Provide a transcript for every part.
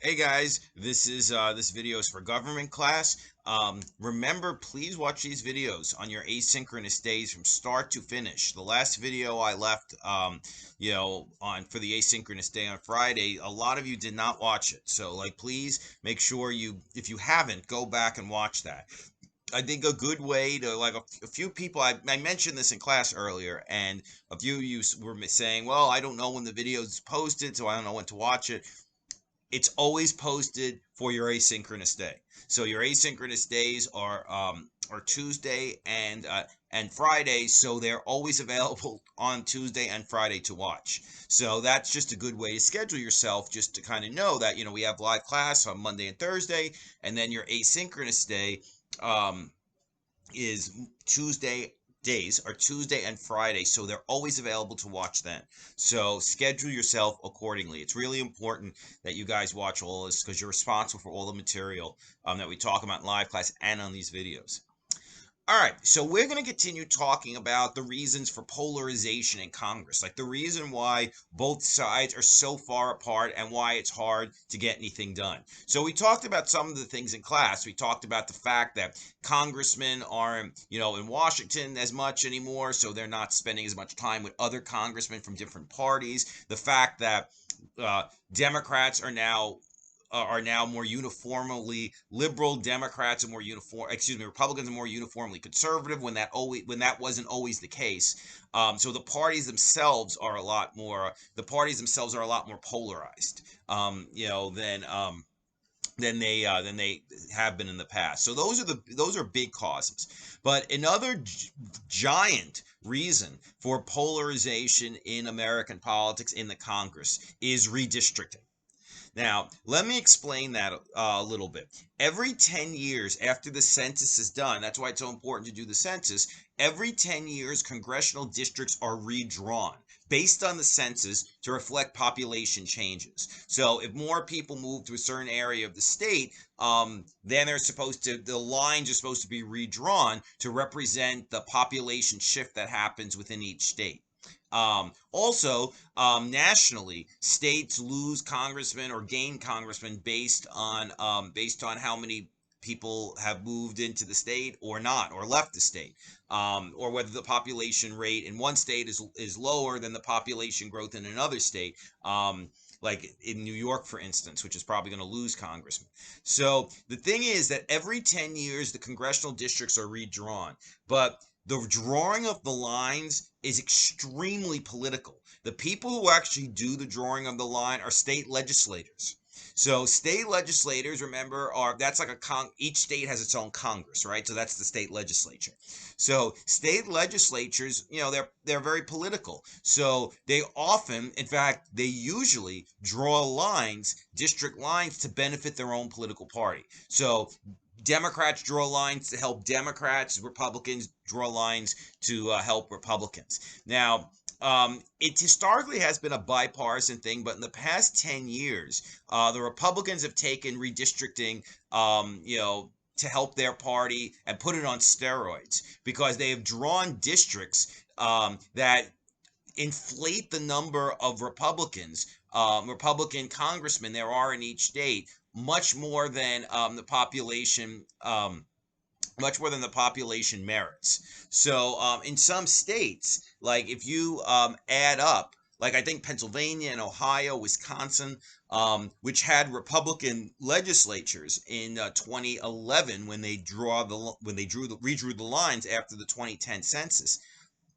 Hey guys, this video is for government class. Remember, please watch these videos on your asynchronous days from start to finish. The last video I left, on for the asynchronous day on Friday, a lot of you did not watch it. So, please make sure if you haven't, go back and watch that. I think a good way to a few people I mentioned this in class earlier, and a few of you were saying, well, I don't know when the video is posted, so I don't know when to watch it. It's always posted for your asynchronous day. So your asynchronous days are Tuesday and Friday, so they're always available on Tuesday and Friday to watch. So that's just a good way to schedule yourself, just to kind of know that we have live class on Monday and Thursday, and then your asynchronous day um, is Tuesday days are Tuesday and Friday, so they're always available to watch then. So schedule yourself accordingly. It's really important that you guys watch all this because you're responsible for all the material that we talk about in live class and on these videos. All right, so we're going to continue talking about the reasons for polarization in Congress, like the reason why both sides are so far apart and why it's hard to get anything done. So we talked about some of the things in class. We talked about the fact that congressmen aren't, in Washington as much anymore, so they're not spending as much time with other congressmen from different parties. The fact that Democrats are now more uniformly liberal. Democrats are more uniform. Excuse me, Republicans are more uniformly conservative. When that wasn't always the case. So the parties themselves are a lot more. The parties themselves are a lot more polarized. Than they have been in the past. So those are big causes. But another giant reason for polarization in American politics in the Congress is redistricting. Now, let me explain that a little bit. Every 10 years after the census is done, that's why it's so important to do the census. Every 10 years, congressional districts are redrawn based on the census to reflect population changes. So if more people move to a certain area of the state, then the lines are supposed to be redrawn to represent the population shift that happens within each state. Nationally, states lose congressmen or gain congressmen based on how many people have moved into the state or not, or left the state, or whether the population rate in one state is lower than the population growth in another state. Like in New York, for instance, which is probably going to lose congressmen. So the thing is that every 10 years, the congressional districts are redrawn. But the drawing of the lines is extremely political. The people who actually do the drawing of the line are state legislators. So state legislators, remember, are that's like each state has its own Congress, right? So that's the state legislature. So state legislatures, they're very political. So they often, in fact, they usually draw lines, district lines, to benefit their own political party. So Democrats draw lines to help Democrats. Republicans draw lines to help Republicans. Now, it historically has been a bipartisan thing, but in the past 10 years, the Republicans have taken redistricting, to help their party and put it on steroids because they have drawn districts that inflate the number of Republican congressmen there are in each state much more than the population. Much more than the population merits. So in some states, like if you add up, like I think Pennsylvania and Ohio, Wisconsin, which had Republican legislatures in 2011 when they redrew the lines after the 2010 census.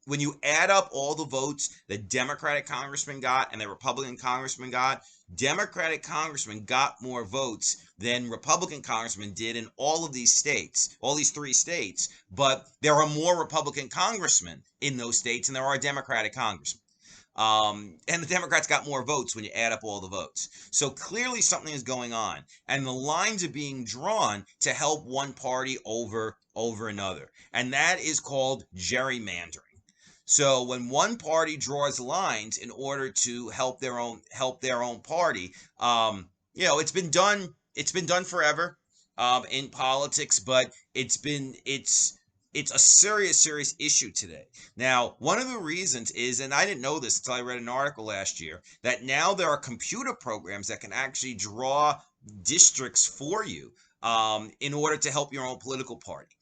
When you add up all the votes that Democratic congressmen got and the Republican congressmen got, Democratic congressmen got more votes than Republican congressmen did in all of these states, all these three states. But there are more Republican congressmen in those states than there are Democratic congressmen. And the Democrats got more votes when you add up all the votes. So clearly something is going on, and the lines are being drawn to help one party over another, and that is called gerrymandering. So when one party draws lines in order to help their own party, it's been done. It's been done forever in politics, but it's a serious issue today. Now, one of the reasons is, and I didn't know this until I read an article last year, that now there are computer programs that can actually draw districts for you in order to help your own political party.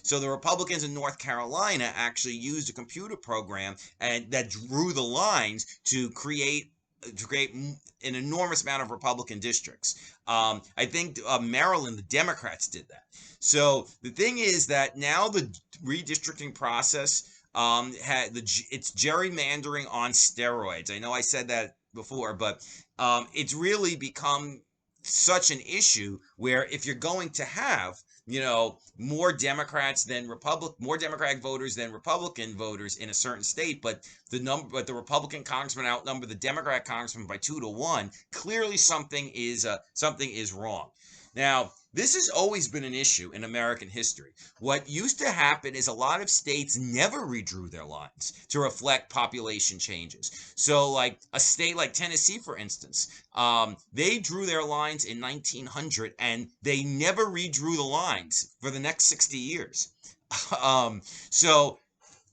So the Republicans in North Carolina actually used a computer program and that drew the lines to create an enormous amount of Republican districts. I think Maryland, the Democrats did that. So the thing is that now the redistricting process it's gerrymandering on steroids. I know I said that before, but it's really become such an issue where if you're going to have more Democratic voters than Republican voters in a certain state, but the Republican congressmen outnumber the Democrat congressmen by 2 to 1. Clearly, something is wrong. Now, this has always been an issue in American history. What used to happen is a lot of states never redrew their lines to reflect population changes. So, like a state like Tennessee, for instance, they drew their lines in 1900 and they never redrew the lines for the next 60 years. So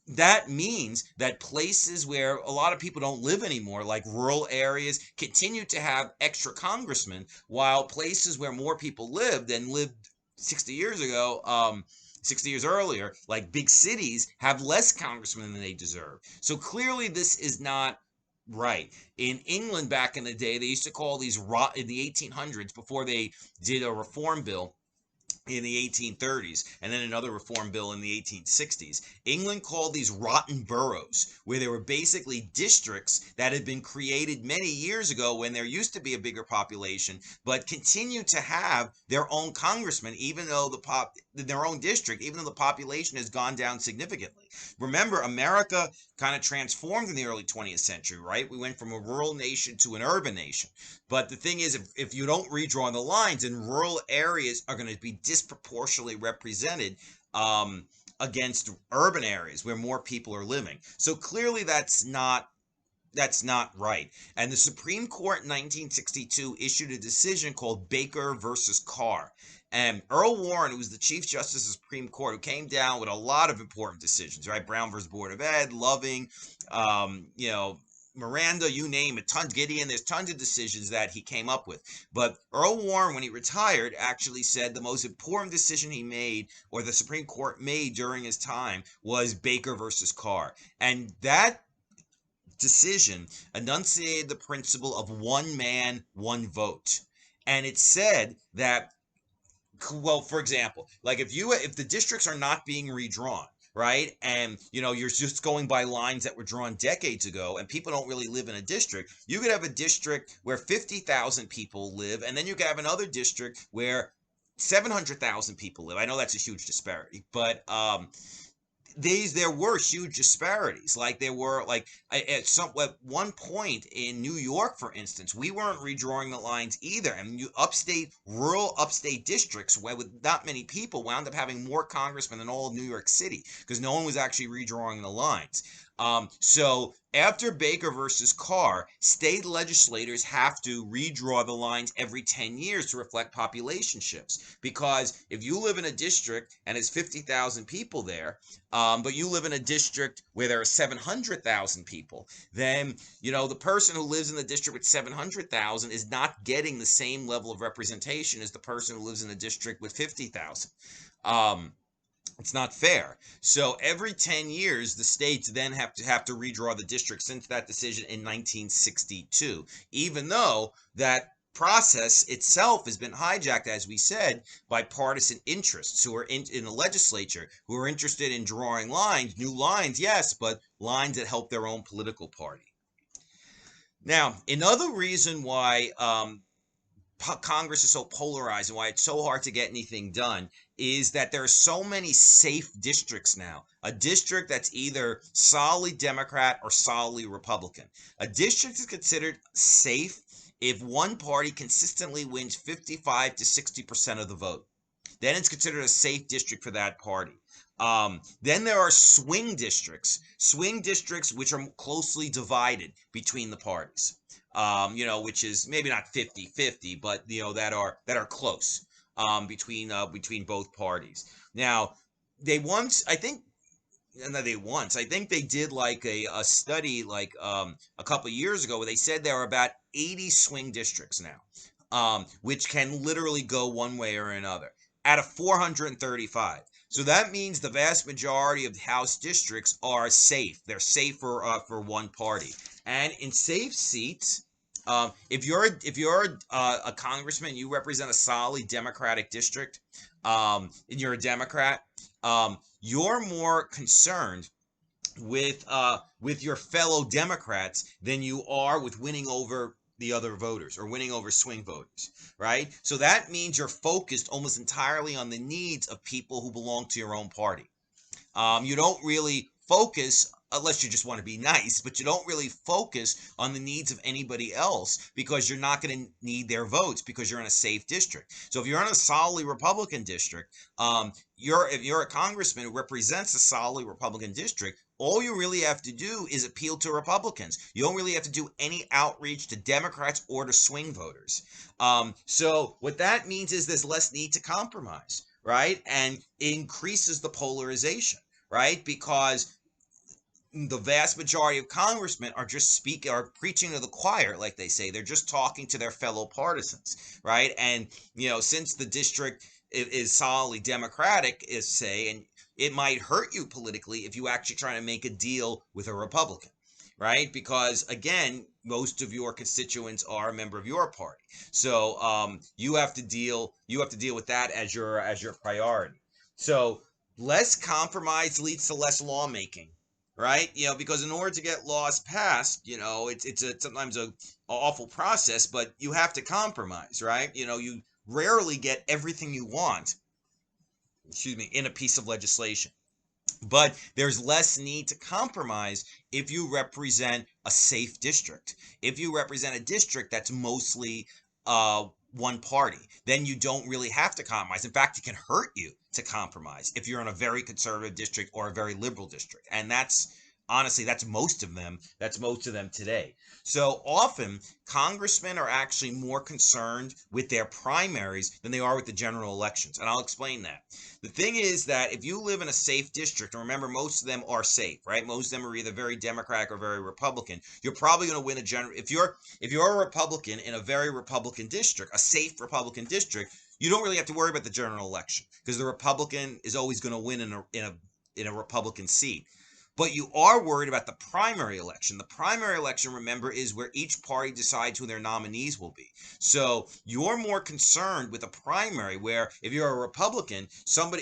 that means that places where a lot of people don't live anymore, like rural areas, continue to have extra congressmen, while places where more people lived 60 years ago, 60 years earlier, like big cities, have less congressmen than they deserve. So clearly, this is not right. In England back in the day, they used to call these in the 1800s, before they did a reform bill in the 1830s, and then another reform bill in the 1860s. England called these rotten boroughs, where they were basically districts that had been created many years ago when there used to be a bigger population, but continue to have their own congressmen, even though their own district, even though the population has gone down significantly. Remember, America kind of transformed in the early 20th century, right? We went from a rural nation to an urban nation. But the thing is, if you don't redraw the lines, then rural areas are going to be disproportionately represented against urban areas where more people are living. So clearly, that's not right. And the Supreme Court in 1962 issued a decision called Baker versus Carr. And Earl Warren, who was the Chief Justice of the Supreme Court, who came down with a lot of important decisions, right? Brown versus Board of Ed, Loving, Miranda, you name it, Gideon, there's tons of decisions that he came up with. But Earl Warren, when he retired, actually said the most important decision he made, or the Supreme Court made during his time, was Baker versus Carr. And that decision enunciated the principle of one man, one vote. And it said that, well, for example, like if the districts are not being redrawn, right, and you're just going by lines that were drawn decades ago, and people don't really live in a district, you could have a district where 50,000 people live, and then you could have another district where 700,000 people live. I know that's a huge disparity, but there were huge disparities. Like there were, like at one point in New York, for instance, we weren't redrawing the lines either, and rural upstate districts where with not many people wound up having more congressmen than all of New York City, because no one was actually redrawing the lines. So after Baker versus Carr, state legislators have to redraw the lines every 10 years to reflect population shifts. Because if you live in a district and there's 50,000 people there, but you live in a district where there are 700,000 people, then, the person who lives in the district with 700,000 is not getting the same level of representation as the person who lives in a district with 50,000. It's not fair. So every 10 years, the states then have to redraw the district, since that decision in 1962, even though that process itself has been hijacked, as we said, by partisan interests who are in the legislature, who are interested in drawing new lines, yes, but lines that help their own political party. Now, another reason why Congress is so polarized and why it's so hard to get anything done is that there are so many safe districts now. A district that's either solidly Democrat or solidly Republican. A district is considered safe if one party consistently wins 55 to 60% of the vote. Then it's considered a safe district for that party. Then there are swing districts which are closely divided between the parties. Which is maybe not 50-50, but that are close between both parties. Now, I think they did like a study like a couple of years ago, where they said there are about 80 swing districts now. which can literally go one way or another, out of 435. So that means the vast majority of House districts are safe. They're safe for one party. And in safe seats, if you're a congressman, you represent a solidly Democratic district, and you're a Democrat, you're more concerned with your fellow Democrats than you are with winning over the other voters or winning over swing voters, right? So that means you're focused almost entirely on the needs of people who belong to your own party. You don't really focus, unless you just want to be nice, but you don't really focus on the needs of anybody else because you're not going to need their votes because you're in a safe district. So if you're in a solidly Republican district, if you're a congressman who represents a solidly Republican district, all you really have to do is appeal to Republicans. You don't really have to do any outreach to Democrats or to swing voters. So what that means is there's less need to compromise, right? And increases the polarization, right? Because the vast majority of congressmen are just speaking or preaching to the choir, like they say. They're just talking to their fellow partisans, right? And since the district is solidly Democratic, is say, and it might hurt you politically if you actually try to make a deal with a Republican, right? Because again, most of your constituents are a member of your party, so you have to deal with that as your priority. So less compromise leads to less lawmaking, right? Because in order to get laws passed, it's sometimes a awful process, but you have to compromise, right? You rarely get everything you want, excuse me, in a piece of legislation. But there's less need to compromise if you represent a safe district. If you represent a district that's mostly one party, then you don't really have to compromise. In fact, it can hurt you to compromise if you're in a very conservative district or a very liberal district. And that's honestly, that's most of them. That's most of them today. So often, congressmen are actually more concerned with their primaries than they are with the general elections. And I'll explain that. The thing is that if you live in a safe district, and remember, most of them are safe, right? Most of them are either very Democratic or very Republican. You're probably going to win a general. If you're a Republican in a very Republican district, a safe Republican district, you don't really have to worry about the general election because the Republican is always going to win in a Republican seat. But you are worried about the primary election. The primary election, remember, is where each party decides who their nominees will be. So you're more concerned with a primary where if you're a Republican,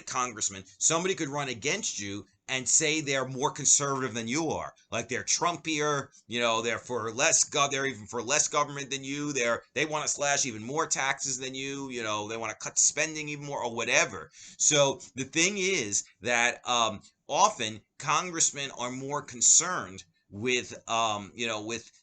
congressman, somebody could run against you and say they're more conservative than you are. Like they're Trumpier, they're even for less government than you. They want to slash even more taxes than you, they want to cut spending even more or whatever. So the thing is that often congressmen are more concerned with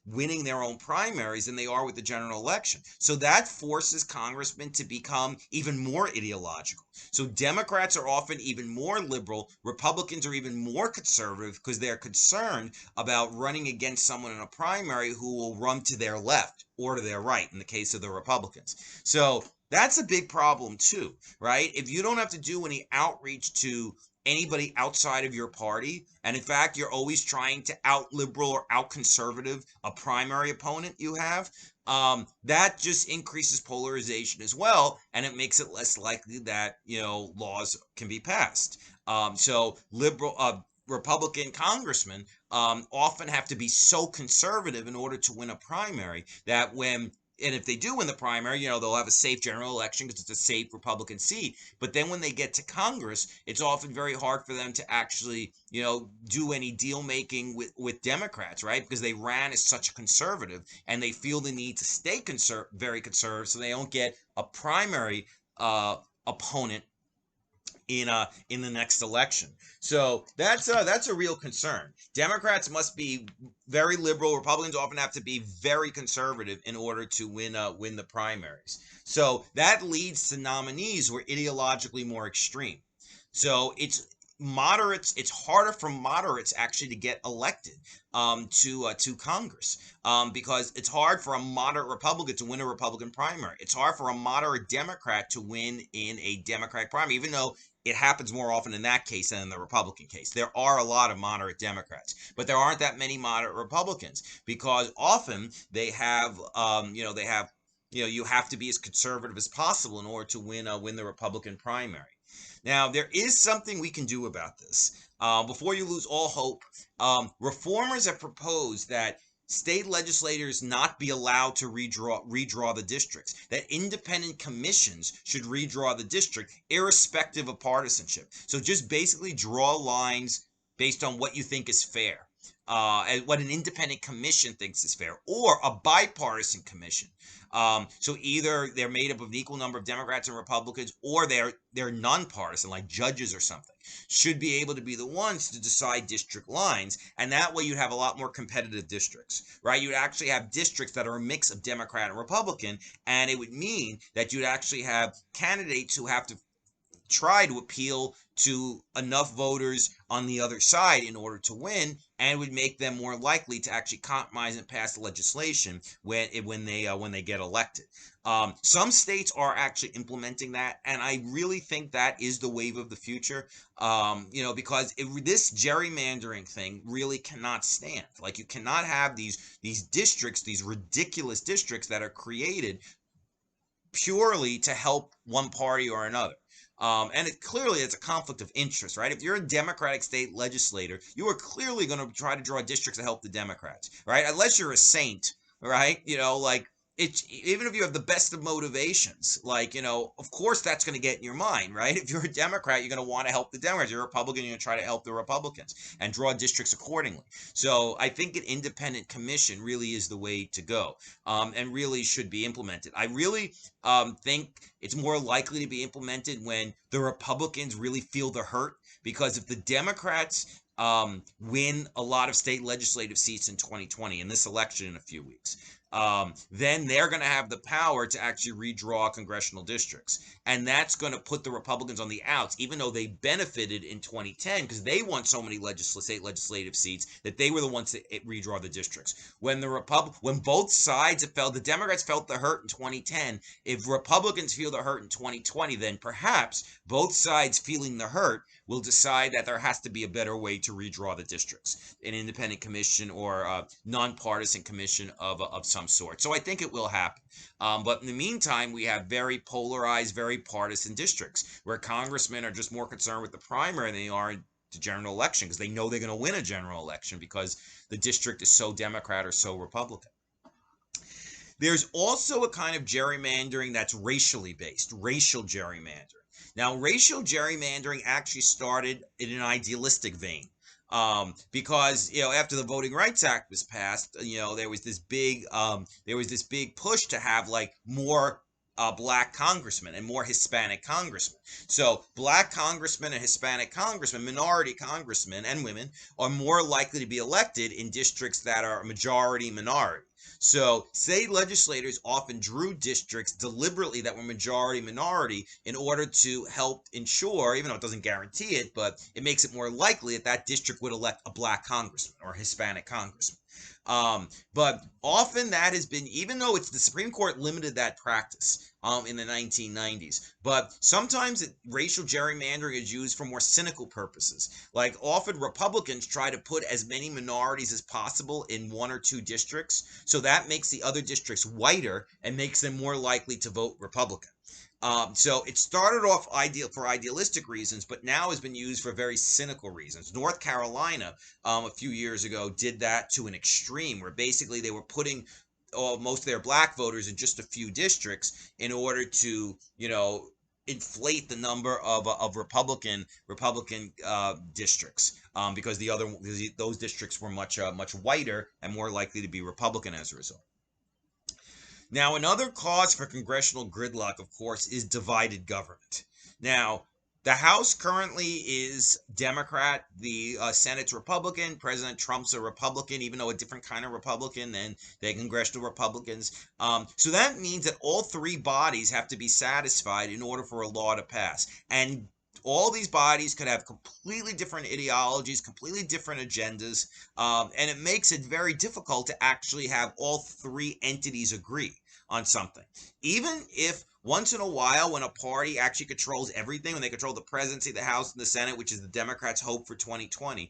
winning their own primaries than they are with the general election. So that forces congressmen to become even more ideological. So Democrats are often even more liberal. Republicans are even more conservative because they're concerned about running against someone in a primary who will run to their left or to their right in the case of the Republicans. So that's a big problem too, right? If you don't have to do any outreach to anybody outside of your party, and in fact you're always trying to out liberal or out conservative a primary opponent you have, that just increases polarization as well, and it makes it less likely that laws can be passed. So Republican congressmen often have to be so conservative in order to win a primary that and if they do win the primary, they'll have a safe general election because it's a safe Republican seat. But then when they get to Congress, it's often very hard for them to actually, do any deal making with Democrats, right? Because they ran as such a conservative and they feel the need to stay very conservative so they don't get a primary opponent in the next election. So that's a real concern. Democrats must be very liberal. Republicans often have to be very conservative in order to win the primaries. So that leads to nominees who are ideologically more extreme. So it's harder for moderates actually to get elected to Congress because it's hard for a moderate Republican to win a Republican primary. It's hard for a moderate Democrat to win in a Democratic primary, even though it happens more often in that case than in the Republican case. There are a lot of moderate Democrats, but there aren't that many moderate Republicans because often they have you have to be as conservative as possible in order to win the Republican primary. Now, there is something we can do about this. Before you lose all hope, reformers have proposed that state legislators not be allowed to redraw the districts, that independent commissions should redraw the district irrespective of partisanship. So just basically draw lines based on what you think is fair. And what an independent commission thinks is fair, or a bipartisan commission. So either they're made up of an equal number of Democrats and Republicans, or they're nonpartisan, like judges or something, should be able to be the ones to decide district lines, and that way you'd have a lot more competitive districts, right? You'd actually have districts that are a mix of Democrat and Republican, and it would mean that you'd actually have candidates who have to try to appeal to enough voters on the other side in order to win, and would make them more likely to actually compromise and pass legislation when they get elected. Some states are actually implementing that, and I really think that is the wave of the future. Because this gerrymandering thing really cannot stand. Like, you cannot have these districts, these ridiculous districts that are created purely to help one party or another. And it clearly it's a conflict of interest, right? If you're a Democratic state legislator, you are clearly going to try to draw districts to help the Democrats, right? Unless you're a saint, right? Like, it's, even if you have the best of motivations, like, of course that's going to get in your mind, right? If you're a Democrat, you're going to want to help the Democrats. You're a Republican, you're going to try to help the Republicans and draw districts accordingly. So I think an independent commission really is the way to go, and really should be implemented. I really think it's more likely to be implemented when the Republicans really feel the hurt, because if the Democrats win a lot of state legislative seats in 2020, in this election in a few weeks, then they're going to have the power to actually redraw congressional districts. And that's going to put the Republicans on the outs, even though they benefited in 2010 because they won so many state legislative seats that they were the ones to redraw the districts. When both sides the Democrats felt the hurt in 2010. If Republicans feel the hurt in 2020, then perhaps both sides feeling the hurt will decide that there has to be a better way to redraw the districts, an independent commission or a nonpartisan commission of some sort. So I think it will happen. But in the meantime, we have very polarized, very partisan districts where congressmen are just more concerned with the primary than they are in the general election, because they know they're going to win a general election because the district is so Democrat or so Republican. There's also a kind of gerrymandering that's racially based, racial gerrymandering. Now, racial gerrymandering actually started in an idealistic vein. Because after the Voting Rights Act was passed, there was this big push to have like more black congressmen and more Hispanic congressmen. So black congressmen and Hispanic congressmen, minority congressmen and women, are more likely to be elected in districts that are majority minority. So state legislators often drew districts deliberately that were majority minority in order to help ensure, even though it doesn't guarantee it, but it makes it more likely that that district would elect a black congressman or a Hispanic congressman. But often that has been, even though the Supreme Court limited that practice in the 1990s, but sometimes racial gerrymandering is used for more cynical purposes. Like, often Republicans try to put as many minorities as possible in one or two districts, so that makes the other districts whiter and makes them more likely to vote Republican. So it started off for idealistic reasons, but now has been used for very cynical reasons. North Carolina, a few years ago, did that to an extreme, where basically they were putting most of their black voters in just a few districts in order to, inflate the number of Republican districts, because those districts were much whiter and more likely to be Republican as a result. Now, another cause for congressional gridlock, of course, is divided government. Now, the House currently is Democrat, the Senate's Republican, President Trump's a Republican, even though a different kind of Republican than the congressional Republicans. So that means that all three bodies have to be satisfied in order for a law to pass. And all these bodies could have completely different ideologies, completely different agendas, and it makes it very difficult to actually have all three entities agree on something. Even if Once in a while, when a party actually controls everything, when they control the presidency, the House, and the Senate, which is the Democrats' hope for 2020,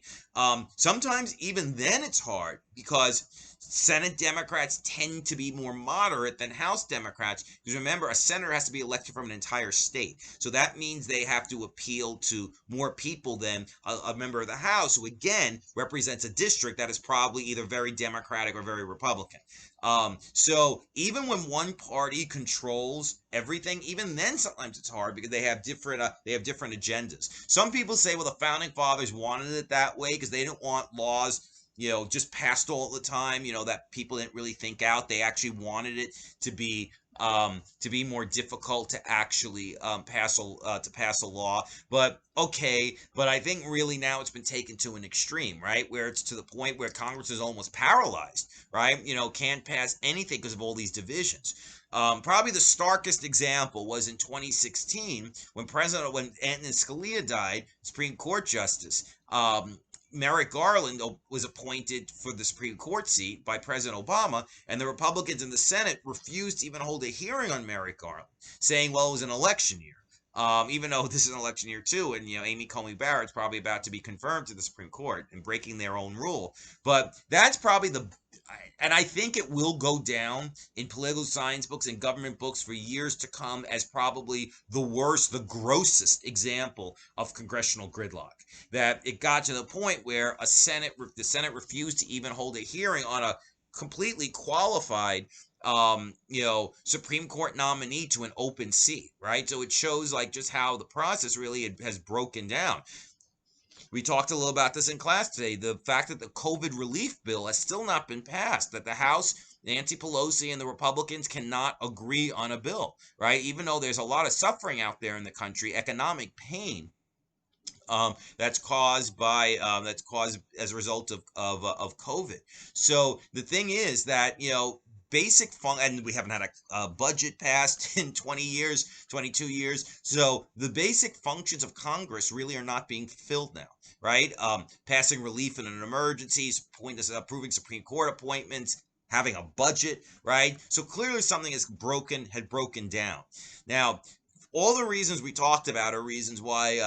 sometimes even then it's hard because Senate Democrats tend to be more moderate than House Democrats. Because remember, a senator has to be elected from an entire state. So that means they have to appeal to more people than a member of the House, who again represents a district that is probably either very Democratic or very Republican. So even when one party controls everything, even then sometimes it's hard because they have different agendas. Some people say, well, the founding fathers wanted it that way because they didn't want laws, just passed all the time, that people didn't really think out. They actually wanted it to be more difficult to actually pass a law. But okay, but I think really now it's been taken to an extreme, right? Where it's to the point where Congress is almost paralyzed, right? Can't pass anything because of all these divisions. Probably the starkest example was in 2016 when Antonin Scalia died, Supreme Court Justice. Merrick Garland was appointed for the Supreme Court seat by President Obama, and the Republicans in the Senate refused to even hold a hearing on Merrick Garland, saying, well, it was an election year. Even though this is an election year too, and Amy Coney Barrett's probably about to be confirmed to the Supreme Court and breaking their own rule. But that's probably and I think it will go down in political science books and government books for years to come as probably the worst, the grossest example of congressional gridlock. That it got to the point where the Senate refused to even hold a hearing on a completely qualified Supreme Court nominee to an open seat, right? So it shows like just how the process really has broken down. We talked a little about this in class today. The fact that the COVID relief bill has still not been passed, that the House, Nancy Pelosi, and the Republicans cannot agree on a bill, right? Even though there's a lot of suffering out there in the country, economic pain, that's caused as a result of COVID. So the thing is that and we haven't had a budget passed in 20 years, 22 years. So the basic functions of Congress really are not being fulfilled now, right? Passing relief in an emergency, approving Supreme Court appointments, having a budget, right? So clearly something had broken down. Now, all the reasons we talked about are reasons why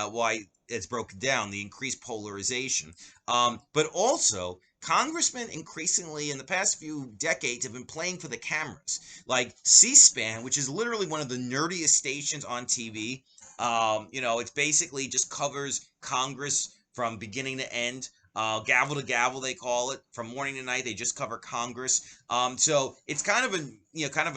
it's broken down, the increased polarization. But also, congressmen increasingly in the past few decades have been playing for the cameras. Like C-SPAN, which is literally one of the nerdiest stations on TV. It's basically just covers Congress from beginning to end. Gavel to gavel, they call it. From morning to night, they just cover Congress. So it's kind of a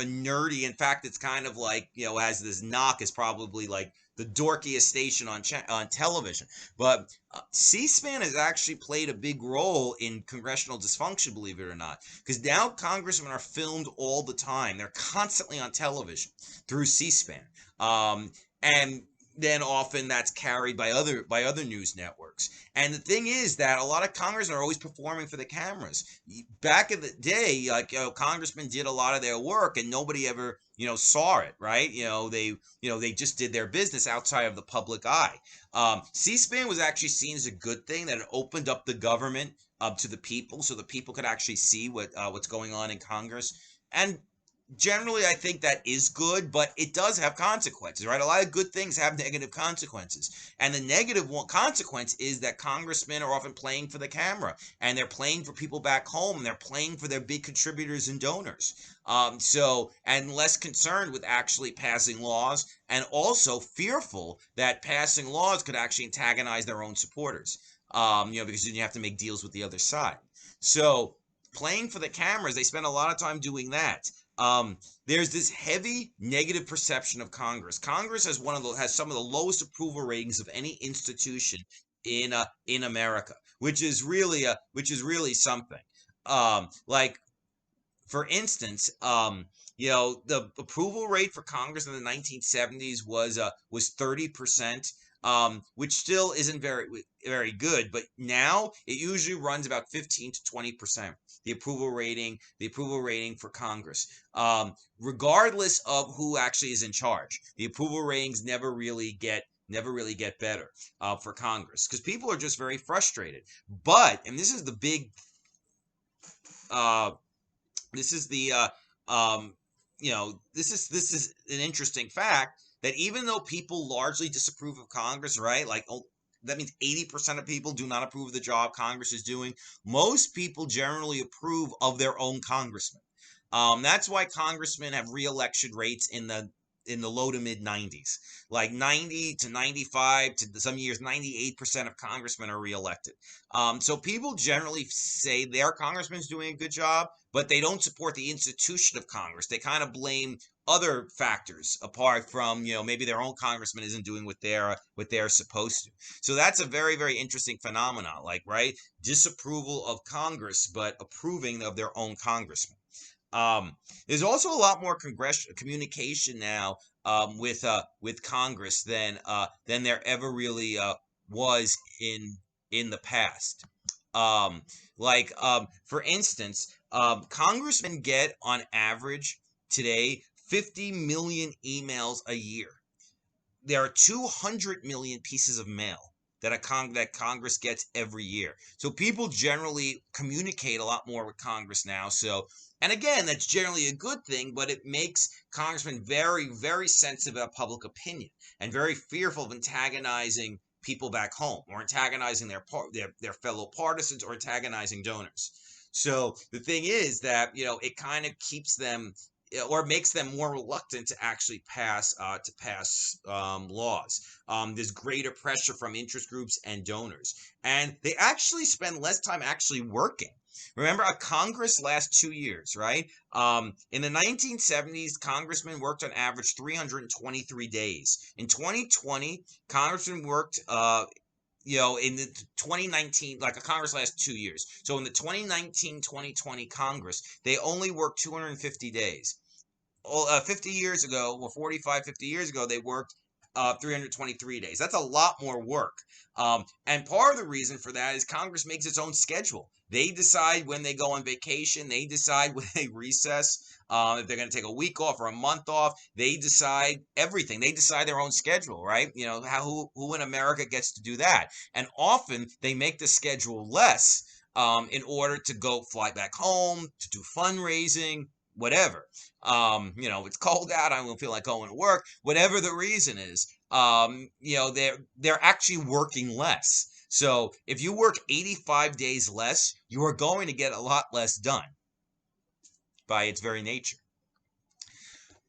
nerdy. In fact, it's kind of like has this knock as probably like the dorkiest station on television. But C-SPAN has actually played a big role in congressional dysfunction, believe it or not, because now congressmen are filmed all the time. They're constantly on television through C-SPAN, and then often that's carried by other news networks. And the thing is that a lot of congressmen are always performing for the cameras. Back in the day, congressmen did a lot of their work and nobody ever saw it, right? They just did their business outside of the public eye. C-SPAN was actually seen as a good thing, that it opened up the government to the people, so the people could actually see what's going on in Congress. And generally, I think that is good, but it does have consequences, right? A lot of good things have negative consequences. And the negative consequence is that congressmen are often playing for the camera, and they're playing for people back home, and they're playing for their big contributors and donors. And less concerned with actually passing laws, and also fearful that passing laws could actually antagonize their own supporters, because then you have to make deals with the other side. So playing for the cameras, they spend a lot of time doing that. There's this heavy negative perception of Congress. Congress has some of the lowest approval ratings of any institution in America, which is really something. Like for instance, the approval rate for Congress in the 1970s was 30%. Which still isn't very good, but now it usually runs about 15 to 20%. The approval rating for Congress, regardless of who actually is in charge. The approval ratings never really get better for Congress, because people are just very frustrated. But, and this is the this is an interesting fact that even though people largely disapprove of Congress, right? Like, oh, that means 80% of people do not approve of the job Congress is doing. Most people generally approve of their own congressman. That's why congressmen have reelection rates in the low to mid 90s, like 90 to 95 to some years 98% of congressmen are reelected. So people generally say their congressman's doing a good job, but they don't support the institution of Congress. They kind of blame other factors apart from maybe their own congressman isn't doing what they're supposed to. So that's a very, very interesting phenomenon, like, right, disapproval of Congress but approving of their own congressman. There's also a lot more congressional communication now with Congress than there ever really was in the past. For instance, congressmen get on average today 50 million emails a year. There are 200 million pieces of mail that Congress gets every year. So people generally communicate a lot more with Congress now. So, and again, that's generally a good thing, but it makes congressmen very, very sensitive about public opinion and very fearful of antagonizing people back home or antagonizing their fellow partisans or antagonizing donors. So the thing is that it kind of keeps them or makes them more reluctant to actually pass laws. There's greater pressure from interest groups and donors, and they actually spend less time actually working. Remember, a Congress lasts 2 years, right? In the 1970s, congressmen worked on average 323 days. In 2020, congressmen worked in the 2019, like a Congress lasts 2 years. So in the 2019-2020 Congress, they only worked 250 days. 50 years ago, or 45, 50 years ago, they worked 323 days. That's a lot more work. And part of the reason for that is Congress makes its own schedule. They decide when they go on vacation. They decide when they recess. If they're going to take a week off or a month off, they decide everything. They decide their own schedule, right? Who in America gets to do that? And often they make the schedule less in order to go fly back home, to do fundraising, whatever. It's cold out. I don't feel like going to work. Whatever the reason is, they're actually working less. So if you work 85 days less, you are going to get a lot less done by its very nature.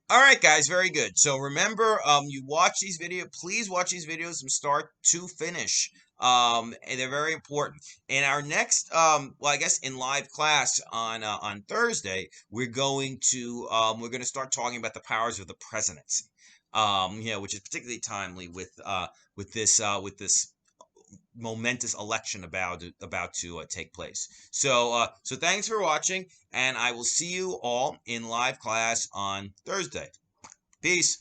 All right, guys, very good. So remember, you watch these videos. Please watch these videos from start to finish. And they're very important. In our next, I guess in live class on Thursday, we're going to start talking about the powers of the presidency. Which is particularly timely with this momentous election about to take place. So thanks for watching, and I will see you all in live class on Thursday. Peace.